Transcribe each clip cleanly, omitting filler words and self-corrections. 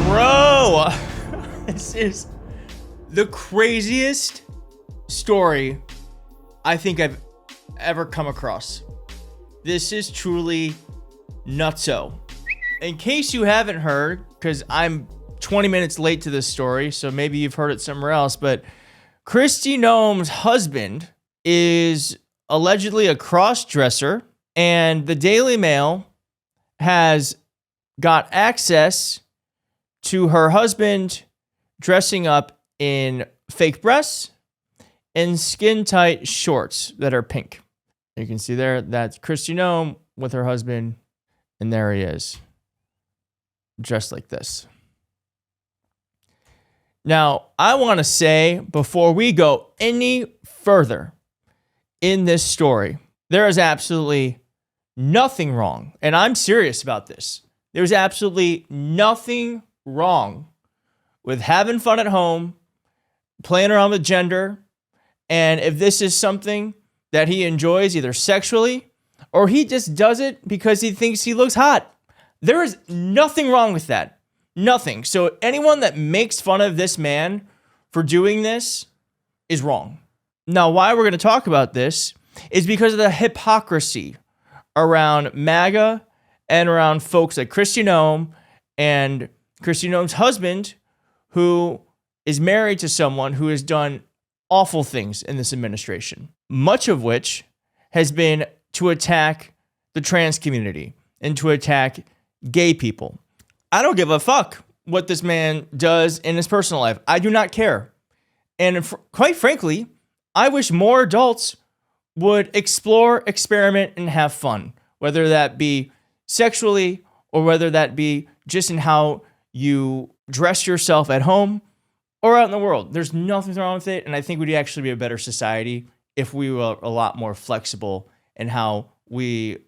Bro, this is the craziest story I think I've ever come across. This is truly nutso. In case you haven't heard, because I'm 20 minutes late to this story, so maybe you've heard it somewhere else, but Kristi Noem's husband is allegedly a cross-dresser, and the Daily Mail has got access to her husband dressing up in fake breasts and skin-tight shorts that are pink. You can see there, that's Kristi Noem with her husband, and there he is, dressed like this. Now, I want to say, before we go any further in this story, there is absolutely nothing wrong, and I'm serious about this. There's absolutely nothing wrong with having fun at home, playing around with gender, and if this is something that he enjoys either sexually or he just does it because he thinks he looks hot, there is nothing wrong with that. Nothing. So anyone that makes fun of this man for doing this is wrong. Now, why we're going to talk about this is because of the hypocrisy around MAGA and around folks like Kristi Noem and Kristi Noem's husband, who is married to someone who has done awful things in this administration, much of which has been to attack the trans community and to attack gay people. I don't give a fuck what this man does in his personal life. I do not care. And quite frankly, I wish more adults would explore, experiment, and have fun, whether that be sexually or whether that be just in how you dress yourself at home or out in the world. There's nothing wrong with it, and I think we'd actually be a better society if we were a lot more flexible in how we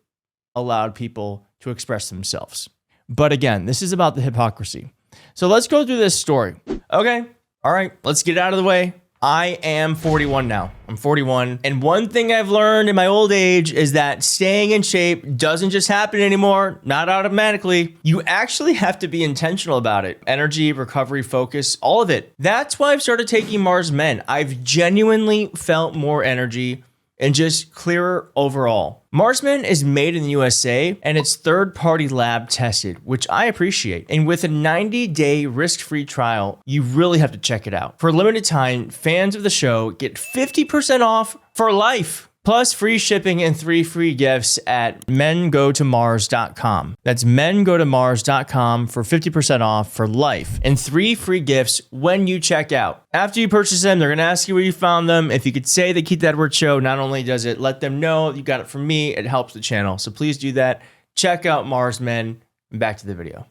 allowed people to express themselves. But again, this is about the hypocrisy. So let's go through this story. Okay, all right, let's get it out of the way. I am 41 now. I'm 41. And one thing I've learned in my old age is that staying in shape doesn't just happen anymore, not automatically. You actually have to be intentional about it. Energy, recovery, focus, all of it. That's why I've started taking Mars Men. I've genuinely felt more energy and just clearer overall. Mars Men is made in the USA and it's third-party lab tested, which I appreciate. And with a 90-day risk-free trial, you really have to check it out. For a limited time, fans of the show get 50% off for life, plus free shipping and 3 free gifts at mengotomars.com. That's mengotomars.com for 50% off for life and 3 free gifts when you check out. After you purchase them, they're going to ask you where you found them. If you could say the Keep That Word Show, not only does it let them know you got it from me, it helps the channel. So please do that. Check out Mars Men. Back to the video.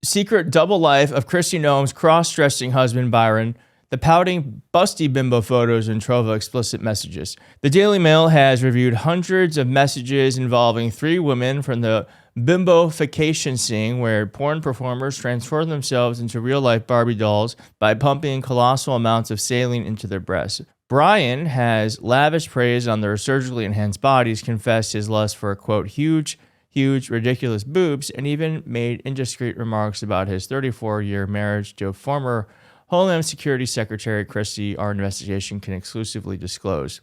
Secret double life of Kristi Noem's cross-dressing husband, Byron. The pouting, busty bimbo photos and trove of explicit messages. The Daily Mail has reviewed hundreds of messages involving 3 women from the bimbofication scene, where porn performers transform themselves into real-life Barbie dolls by pumping colossal amounts of saline into their breasts. Brian has lavished praise on their surgically enhanced bodies, confessed his lust for, quote, huge, ridiculous boobs, and even made indiscreet remarks about his 34-year marriage to a former Homeland Security Secretary Kristi, our investigation can exclusively disclose.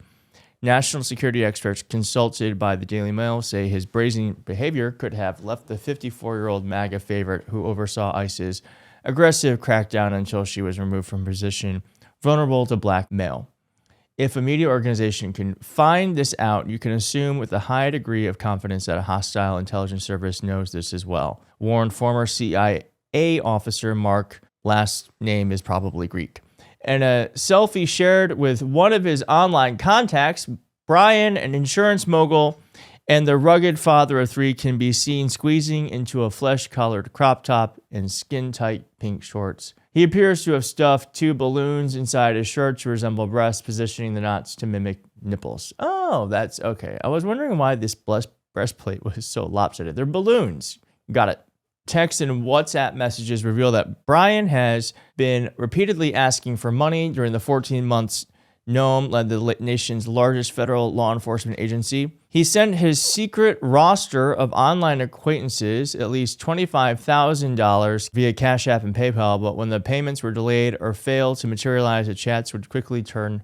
National security experts consulted by the Daily Mail say his brazen behavior could have left the 54-year-old MAGA favorite who oversaw ICE's aggressive crackdown until she was removed from position vulnerable to blackmail. If a media organization can find this out, you can assume with a high degree of confidence that a hostile intelligence service knows this as well, warned former CIA officer Mark, last name is probably Greek. And a selfie shared with one of his online contacts, Brian, an insurance mogul, and the rugged father of 3 can be seen squeezing into a flesh-colored crop top and skin-tight pink shorts. He appears to have stuffed 2 balloons inside his shirt to resemble breasts, positioning the knots to mimic nipples. Oh, that's okay. I was wondering why this breastplate was so lopsided. They're balloons. Got it. Text and WhatsApp messages reveal that Brian has been repeatedly asking for money during the 14 months Noam led the nation's largest federal law enforcement agency. He sent his secret roster of online acquaintances at least $25,000 via Cash App and PayPal, but when the payments were delayed or failed to materialize, the chats would quickly turn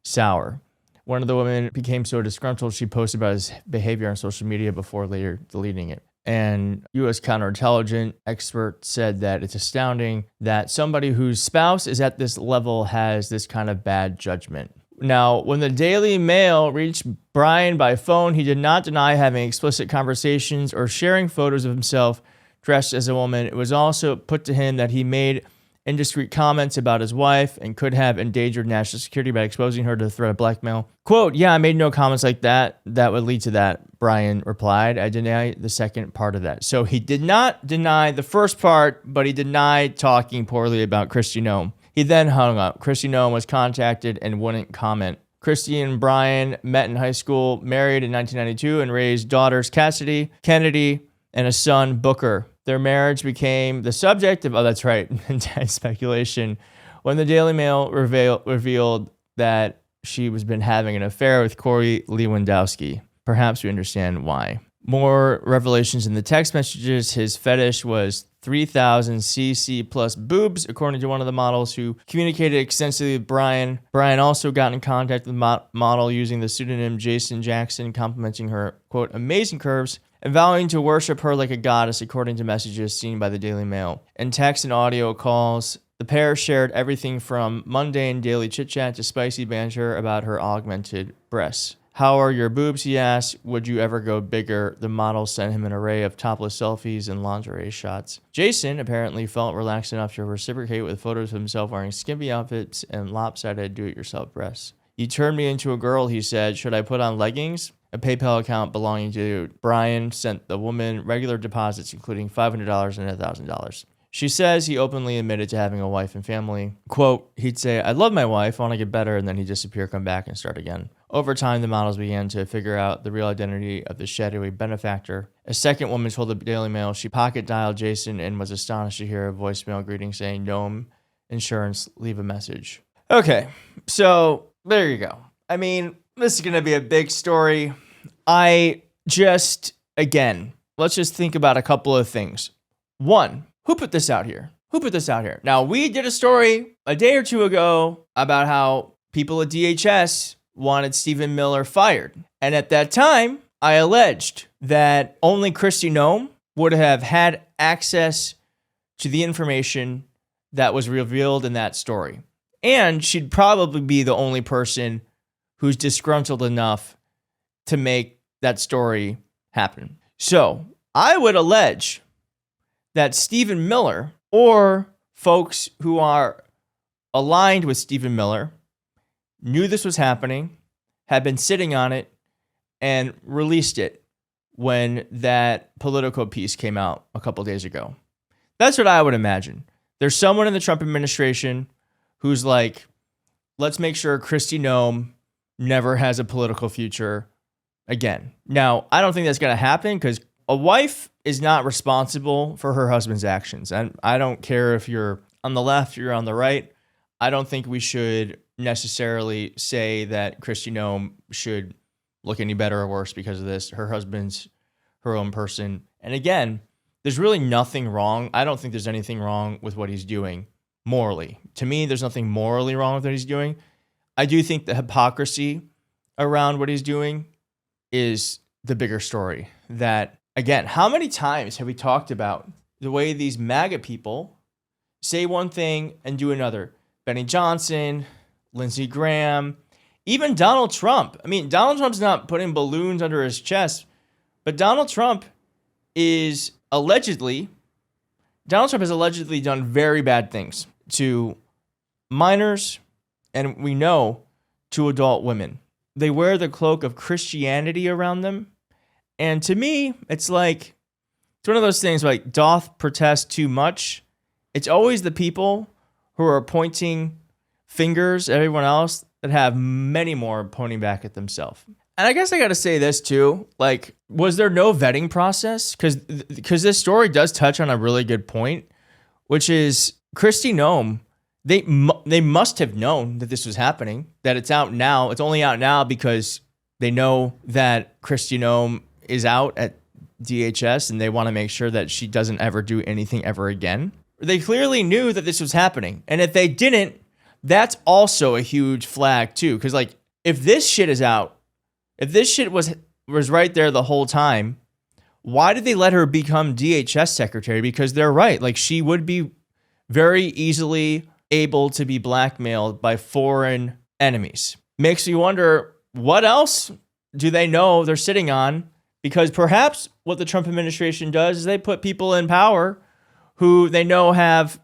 sour. One of the women became so disgruntled she posted about his behavior on social media before later deleting it. And U.S. counterintelligence expert said that it's astounding that somebody whose spouse is at this level has this kind of bad judgment. Now, when the Daily Mail reached Brian by phone, he did not deny having explicit conversations or sharing photos of himself dressed as a woman. It was also put to him that he made indiscreet comments about his wife and could have endangered national security by exposing her to the threat of blackmail. Quote, "Yeah, I made no comments like that. That would lead to that," Brian replied. "I deny the second part of that." So he did not deny the first part, but he denied talking poorly about Kristi Noem. He then hung up. Kristi Noem was contacted and wouldn't comment. Kristi and Brian met in high school, married in 1992, and raised daughters Cassidy, Kennedy, and a son, Booker. Their marriage became the subject of, that's right, intense speculation when the Daily Mail revealed that she was been having an affair with Corey Lewandowski. Perhaps we understand why. More revelations in the text messages. His fetish was 3,000 cc plus boobs, according to one of the models who communicated extensively with Brian. Brian also got in contact with the model using the pseudonym Jason Jackson, complimenting her, quote, amazing curves, and vowing to worship her like a goddess, according to messages seen by the Daily Mail. In text and audio calls, the pair shared everything from mundane daily chit-chat to spicy banter about her augmented breasts. "How are your boobs?" he asked. "Would you ever go bigger?" The model sent him an array of topless selfies and lingerie shots. Jason apparently felt relaxed enough to reciprocate with photos of himself wearing skimpy outfits and lopsided do-it-yourself breasts. "You turned me into a girl," he said. "Should I put on leggings?" A PayPal account belonging to Brian sent the woman regular deposits, including $500 and $1,000. She says he openly admitted to having a wife and family. Quote, he'd say, "I love my wife, I want to get better," and then he'd disappear, come back, and start again. Over time, the models began to figure out the real identity of the shadowy benefactor. A second woman told the Daily Mail she pocket-dialed Jason and was astonished to hear a voicemail greeting saying, "Noam Insurance, leave a message." Okay, so there you go. I mean, this is going to be a big story. Again, let's just think about a couple of things. One, who put this out here? Now, we did a story a day or two ago about how people at DHS wanted Stephen Miller fired. And at that time, I alleged that only Kristi Noem would have had access to the information that was revealed in that story. And she'd probably be the only person who's disgruntled enough to make that story happen. So I would allege that Stephen Miller or folks who are aligned with Stephen Miller knew this was happening, had been sitting on it, and released it when that Politico piece came out a couple days ago. That's what I would imagine. There's someone in the Trump administration who's like, let's make sure Kristi Noem never has a political future again. Now, I don't think that's going to happen because a wife is not responsible for her husband's actions. And I don't care if you're on the left or you're on the right. I don't think we should necessarily say that Kristi Noem should look any better or worse because of this. Her husband's her own person. And again, there's really nothing wrong. I don't think there's anything wrong with what he's doing morally. To me, there's nothing morally wrong with what he's doing. I do think the hypocrisy around what he's doing is the bigger story. That, again, how many times have we talked about the way these MAGA people say one thing and do another? Benny Johnson, Lindsey Graham, even Donald Trump. I mean, Donald Trump's not putting balloons under his chest, but Donald Trump has allegedly done very bad things to minors, and we know to adult women. They wear the cloak of Christianity around them. And to me, it's one of those things like, doth protest too much. It's always the people who are pointing fingers at everyone else that have many more pointing back at themselves. And I guess I got to say this too. Was there no vetting process? Because this story does touch on a really good point, which is Kristi Noem They must have known that this was happening, that it's out now. It's only out now because they know that Kristi Noem is out at DHS and they want to make sure that she doesn't ever do anything ever again. They clearly knew that this was happening. And if they didn't, that's also a huge flag too. Because like, if this shit is out, if this shit was right there the whole time, why did they let her become DHS secretary? Because they're right. Like, she would be very easily able to be blackmailed by foreign enemies. Makes you wonder, what else do they know they're sitting on? Because perhaps what the Trump administration does is they put people in power who they know have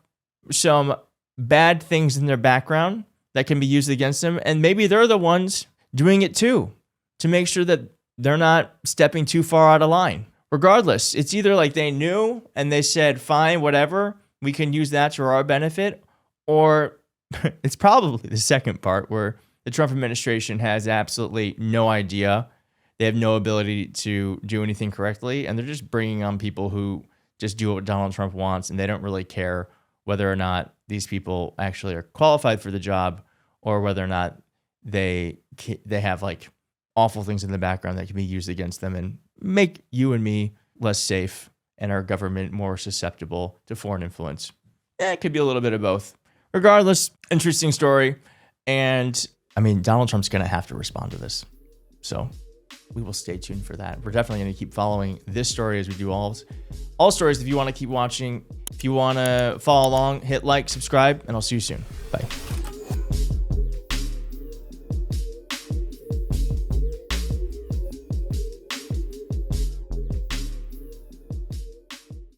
some bad things in their background that can be used against them. And maybe they're the ones doing it too, to make sure that they're not stepping too far out of line. Regardless, it's either like they knew and they said, fine, whatever, we can use that to our benefit, or it's probably the second part where the Trump administration has absolutely no idea. They have no ability to do anything correctly, and they're just bringing on people who just do what Donald Trump wants, and they don't really care whether or not these people actually are qualified for the job, or whether or not they have like awful things in the background that can be used against them and make you and me less safe and our government more susceptible to foreign influence. It could be a little bit of both. Regardless, interesting story. And I mean, Donald Trump's going to have to respond to this. So we will stay tuned for that. We're definitely going to keep following this story as we do all stories. If you want to keep watching, if you want to follow along, hit like, subscribe, and I'll see you soon. Bye.